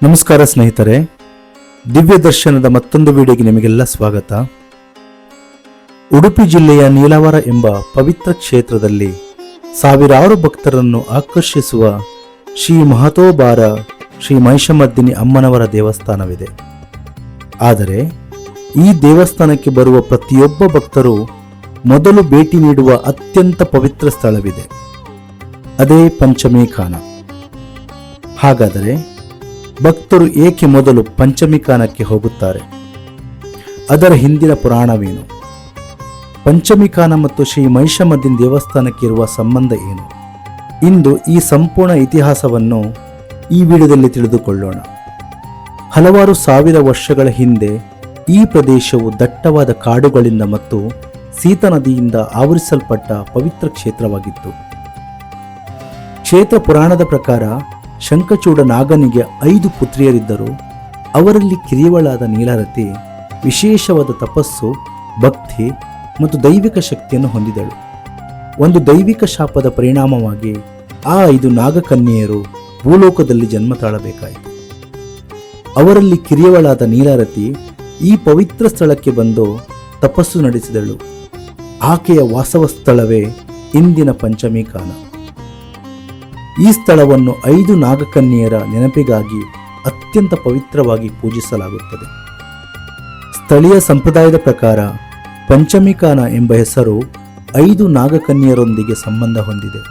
ನಮಸ್ಕಾರ ಸ್ನೇಹಿತರೆ, ದಿವ್ಯ ದರ್ಶನದ ಮತ್ತೊಂದು ವಿಡಿಯೋಗೆ ನಿಮಗೆಲ್ಲ ಸ್ವಾಗತ. ಉಡುಪಿ ಜಿಲ್ಲೆಯ ನೀಲಾವರ ಎಂಬ ಪವಿತ್ರ ಕ್ಷೇತ್ರದಲ್ಲಿ ಸಾವಿರಾರು ಭಕ್ತರನ್ನು ಆಕರ್ಷಿಸುವ ಶ್ರೀ ಮಹತೋಬಾರ ಶ್ರೀ ಮಹಿಷಮರ್ದಿನಿ ಅಮ್ಮನವರ ದೇವಸ್ಥಾನವಿದೆ. ಆದರೆ ಈ ದೇವಸ್ಥಾನಕ್ಕೆ ಬರುವ ಪ್ರತಿಯೊಬ್ಬ ಭಕ್ತರು ಮೊದಲು ಭೇಟಿ ನೀಡುವ ಅತ್ಯಂತ ಪವಿತ್ರ ಸ್ಥಳವಿದೆ, ಅದೇ ಪಂಚಮಿ ಕಾನ. ಹಾಗಾದರೆ ಭಕ್ತರು ಏಕೆ ಮೊದಲು ಪಂಚಮಿ ಕಾನಕ್ಕೆ ಹೋಗುತ್ತಾರೆ? ಅದರ ಹಿಂದಿನ ಪುರಾಣವೇನು? ಪಂಚಮಿ ಕಾನ ಮತ್ತು ಶ್ರೀ ಮಹಿಷಮರ್ದಿನಿ ದೇವಸ್ಥಾನಕ್ಕೆ ಇರುವ ಸಂಬಂಧ ಏನು? ಇಂದು ಈ ಸಂಪೂರ್ಣ ಇತಿಹಾಸವನ್ನು ಈ ವಿಡಿಯೋದಲ್ಲಿ ತಿಳಿದುಕೊಳ್ಳೋಣ. ಹಲವಾರು ಸಾವಿರ ವರ್ಷಗಳ ಹಿಂದೆ ಈ ಪ್ರದೇಶವು ದಟ್ಟವಾದ ಕಾಡುಗಳಿಂದ ಮತ್ತು ಸೀತಾ ನದಿಯಿಂದ ಆವರಿಸಲ್ಪಟ್ಟ ಪವಿತ್ರ ಕ್ಷೇತ್ರವಾಗಿತ್ತು. ಕ್ಷೇತ್ರ ಪುರಾಣದ ಪ್ರಕಾರ ಶಂಖಚೂಡ ನಾಗನಿಗೆ 5 ಪುತ್ರಿಯರಿದ್ದರು. ಅವರಲ್ಲಿ ಕಿರಿಯವಳಾದ ನೀಲಾರತಿ ವಿಶೇಷವಾದ ತಪಸ್ಸು, ಭಕ್ತಿ ಮತ್ತು ದೈವಿಕ ಶಕ್ತಿಯನ್ನು ಹೊಂದಿದಳು. ಒಂದು ದೈವಿಕ ಶಾಪದ ಪರಿಣಾಮವಾಗಿ ಆ 5 ನಾಗಕನ್ಯೆಯರು ಭೂಲೋಕದಲ್ಲಿ ಜನ್ಮ ತಾಳಬೇಕಾಯಿತು. ಅವರಲ್ಲಿ ಕಿರಿಯವಳಾದ ನೀಲಾರತಿ ಈ ಪವಿತ್ರ ಸ್ಥಳಕ್ಕೆ ಬಂದು ತಪಸ್ಸು ನಡೆಸಿದಳು. ಆಕೆಯ ವಾಸವ ಸ್ಥಳವೇ ಇಂದಿನ ಪಂಚಮಿ ಕಾನ. ಈ ಸ್ಥಳವನ್ನು 5 ನಾಗಕನ್ಯೆಯರ ನೆನಪಿಗಾಗಿ ಅತ್ಯಂತ ಪವಿತ್ರವಾಗಿ ಪೂಜಿಸಲಾಗುತ್ತದೆ. ಸ್ಥಳೀಯ ಸಂಪ್ರದಾಯದ ಪ್ರಕಾರ ಪಂಚಮಿ ಕಾನ ಎಂಬ ಹೆಸರು 5 ನಾಗಕನ್ಯೆಯರೊಂದಿಗೆ ಸಂಬಂಧ ಹೊಂದಿದೆ.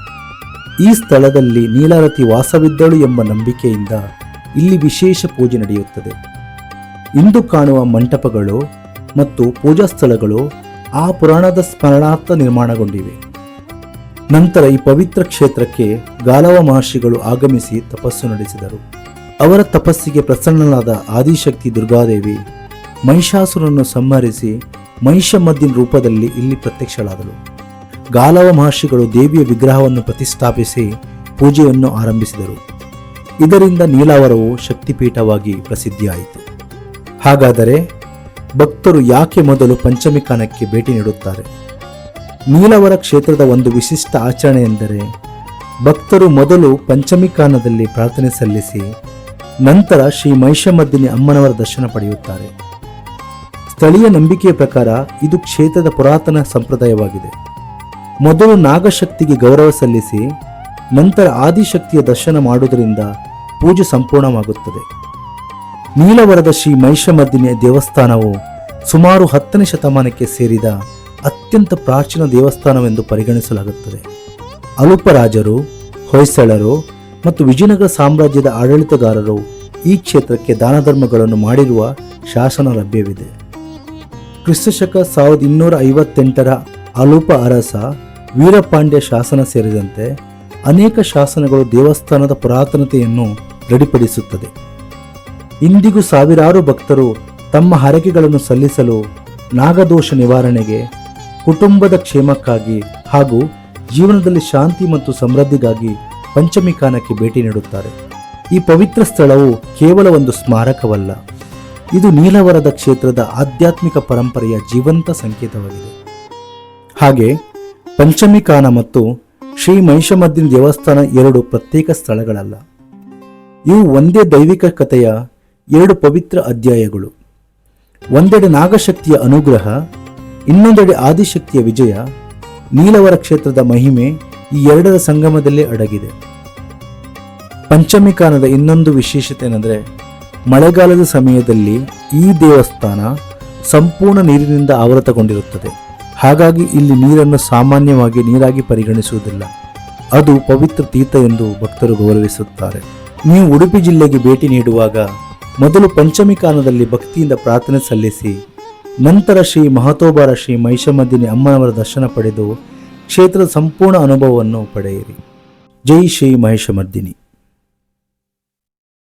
ಈ ಸ್ಥಳದಲ್ಲಿ ನೀಲಾರತಿ ವಾಸವಿದ್ದಳು ಎಂಬ ನಂಬಿಕೆಯಿಂದ ಇಲ್ಲಿ ವಿಶೇಷ ಪೂಜೆ ನಡೆಯುತ್ತದೆ. ಇಂದು ಕಾಣುವ ಮಂಟಪಗಳು ಮತ್ತು ಪೂಜಾ ಸ್ಥಳಗಳು ಆ ಪುರಾಣದ ಸ್ಮರಣಾರ್ಥ ನಿರ್ಮಾಣಗೊಂಡಿವೆ. ನಂತರ ಈ ಪವಿತ್ರ ಕ್ಷೇತ್ರಕ್ಕೆ ಗಾಲವ ಮಹರ್ಷಿಗಳು ಆಗಮಿಸಿ ತಪಸ್ಸು ನಡೆಸಿದರು. ಅವರ ತಪಸ್ಸಿಗೆ ಪ್ರಸನ್ನನಾದ ಆದಿಶಕ್ತಿ ದುರ್ಗಾದೇವಿ ಮಹಿಷಾಸುರನ್ನು ಸಂಹರಿಸಿ ಮಹಿಷಮರ್ದಿನಿ ರೂಪದಲ್ಲಿ ಇಲ್ಲಿ ಪ್ರತ್ಯಕ್ಷಳಾದಳು. ಗಾಲವ ಮಹರ್ಷಿಗಳು ದೇವಿಯ ವಿಗ್ರಹವನ್ನು ಪ್ರತಿಷ್ಠಾಪಿಸಿ ಪೂಜೆಯನ್ನು ಆರಂಭಿಸಿದರು. ಇದರಿಂದ ನೀಲಾವರವು ಶಕ್ತಿಪೀಠವಾಗಿ ಪ್ರಸಿದ್ಧಿಯಾಯಿತು. ಹಾಗಾದರೆ ಭಕ್ತರು ಯಾಕೆ ಮೊದಲು ಪಂಚಮಿ ಕಾನಕ್ಕೆ ಭೇಟಿ ನೀಡುತ್ತಾರೆ? ನೀಲಾವರ ಕ್ಷೇತ್ರದ ಒಂದು ವಿಶಿಷ್ಟ ಆಚರಣೆ ಎಂದರೆ ಭಕ್ತರು ಮೊದಲು ಪಂಚಮಿ ಕಾನದಲ್ಲಿ ಪ್ರಾರ್ಥನೆ ಸಲ್ಲಿಸಿ ನಂತರ ಶ್ರೀ ಮಹಿಷಮರ್ದಿನಿ ಅಮ್ಮನವರ ದರ್ಶನ ಪಡೆಯುತ್ತಾರೆ. ಸ್ಥಳೀಯ ನಂಬಿಕೆಯ ಪ್ರಕಾರ ಇದು ಕ್ಷೇತ್ರದ ಪುರಾತನ ಸಂಪ್ರದಾಯವಾಗಿದೆ. ಮೊದಲು ನಾಗಶಕ್ತಿಗೆ ಗೌರವ ಸಲ್ಲಿಸಿ ನಂತರ ಆದಿಶಕ್ತಿಯ ದರ್ಶನ ಮಾಡುವುದರಿಂದ ಪೂಜೆ ಸಂಪೂರ್ಣವಾಗುತ್ತದೆ. ನೀಲಾವರದ ಶ್ರೀ ಮಹಿಷಮರ್ದಿನಿ ದೇವಸ್ಥಾನವು ಸುಮಾರು 10ನೇ ಶತಮಾನಕ್ಕೆ ಸೇರಿದ ಅತ್ಯಂತ ಪ್ರಾಚೀನ ದೇವಸ್ಥಾನವೆಂದು ಪರಿಗಣಿಸಲಾಗುತ್ತದೆ. ಅಲುಪರಾಜರು, ಹೊಯ್ಸಳರು ಮತ್ತು ವಿಜಯನಗರ ಸಾಮ್ರಾಜ್ಯದ ಆಡಳಿತಗಾರರು ಈ ಕ್ಷೇತ್ರಕ್ಕೆ ದಾನ ಧರ್ಮಗಳನ್ನು ಮಾಡಿರುವ ಶಾಸನ ಲಭ್ಯವಿದೆ. ಕ್ರಿಸ್ತಶಕ 1258ರ ಅಲುಪ ಅರಸ ವೀರಪಾಂಡ್ಯ ಶಾಸನ ಸೇರಿದಂತೆ ಅನೇಕ ಶಾಸನಗಳು ದೇವಸ್ಥಾನದ ಪುರಾತನತೆಯನ್ನು ದೃಢಪಡಿಸುತ್ತದೆ. ಇಂದಿಗೂ ಸಾವಿರಾರು ಭಕ್ತರು ತಮ್ಮ ಹರಕೆಗಳನ್ನು ಸಲ್ಲಿಸಲು, ನಾಗದೋಷ ನಿವಾರಣೆಗೆ, ಕುಟುಂಬದ ಕ್ಷೇಮಕ್ಕಾಗಿ ಹಾಗೂ ಜೀವನದಲ್ಲಿ ಶಾಂತಿ ಮತ್ತು ಸಮೃದ್ಧಿಗಾಗಿ ಪಂಚಮಿ ಕಾನಕ್ಕೆ ಭೇಟಿ ನೀಡುತ್ತಾರೆ. ಈ ಪವಿತ್ರ ಸ್ಥಳವು ಕೇವಲ ಒಂದು ಸ್ಮಾರಕವಲ್ಲ, ಇದು ನೀಲಾವರದ ಕ್ಷೇತ್ರದ ಆಧ್ಯಾತ್ಮಿಕ ಪರಂಪರೆಯ ಜೀವಂತ ಸಂಕೇತವಾಗಿದೆ. ಹಾಗೆ ಪಂಚಮಿ ಕಾನ ಮತ್ತು ಶ್ರೀ ಮಹಿಷಮರ್ದಿನಿ ದೇವಸ್ಥಾನ 2 ಪ್ರತ್ಯೇಕ ಸ್ಥಳಗಳಲ್ಲ. ಇವು ಒಂದೇ ದೈವಿಕ ಕಥೆಯ 2 ಪವಿತ್ರ ಅಧ್ಯಾಯಗಳು. ಒಂದೆಡೆ ನಾಗಶಕ್ತಿಯ ಅನುಗ್ರಹ, ಇನ್ನೊಂದೆಡೆ ಆದಿಶಕ್ತಿಯ ವಿಜಯ. ನೀಲಾವರ ಕ್ಷೇತ್ರದ ಮಹಿಮೆ ಈ 2ರ ಸಂಗಮದಲ್ಲೇ ಅಡಗಿದೆ. ಪಂಚಮಿ ಕಾನದ ಇನ್ನೊಂದು ವಿಶೇಷತೆ ಏನೆಂದರೆ ಮಳೆಗಾಲದ ಸಮಯದಲ್ಲಿ ಈ ದೇವಸ್ಥಾನ ಸಂಪೂರ್ಣ ನೀರಿನಿಂದ ಆವೃತಗೊಂಡಿರುತ್ತದೆ. ಹಾಗಾಗಿ ಇಲ್ಲಿ ನೀರನ್ನು ಸಾಮಾನ್ಯವಾಗಿ ನೀರಾಗಿ ಪರಿಗಣಿಸುವುದಿಲ್ಲ, ಅದು ಪವಿತ್ರ ತೀರ್ಥ ಎಂದು ಭಕ್ತರು ಗೌರವಿಸುತ್ತಾರೆ. ನೀವು ಉಡುಪಿ ಜಿಲ್ಲೆಗೆ ಭೇಟಿ ನೀಡುವಾಗ ಮೊದಲು ಪಂಚಮಿ ಕಾನದಲ್ಲಿ ಭಕ್ತಿಯಿಂದ ಪ್ರಾರ್ಥನೆ ಸಲ್ಲಿಸಿ ನಂತರ ಶ್ರೀ ಮಹತೋಬಾರ ಶ್ರೀ ಮಹಿಷಮರ್ದಿನಿ ಅಮ್ಮನವರ ದರ್ಶನ ಪಡೆದು ಕ್ಷೇತ್ರದ ಸಂಪೂರ್ಣ ಅನುಭವವನ್ನು ಪಡೆಯಿರಿ. ಜೈ ಶ್ರೀ ಮಹಿಷಮರ್ದಿನಿ.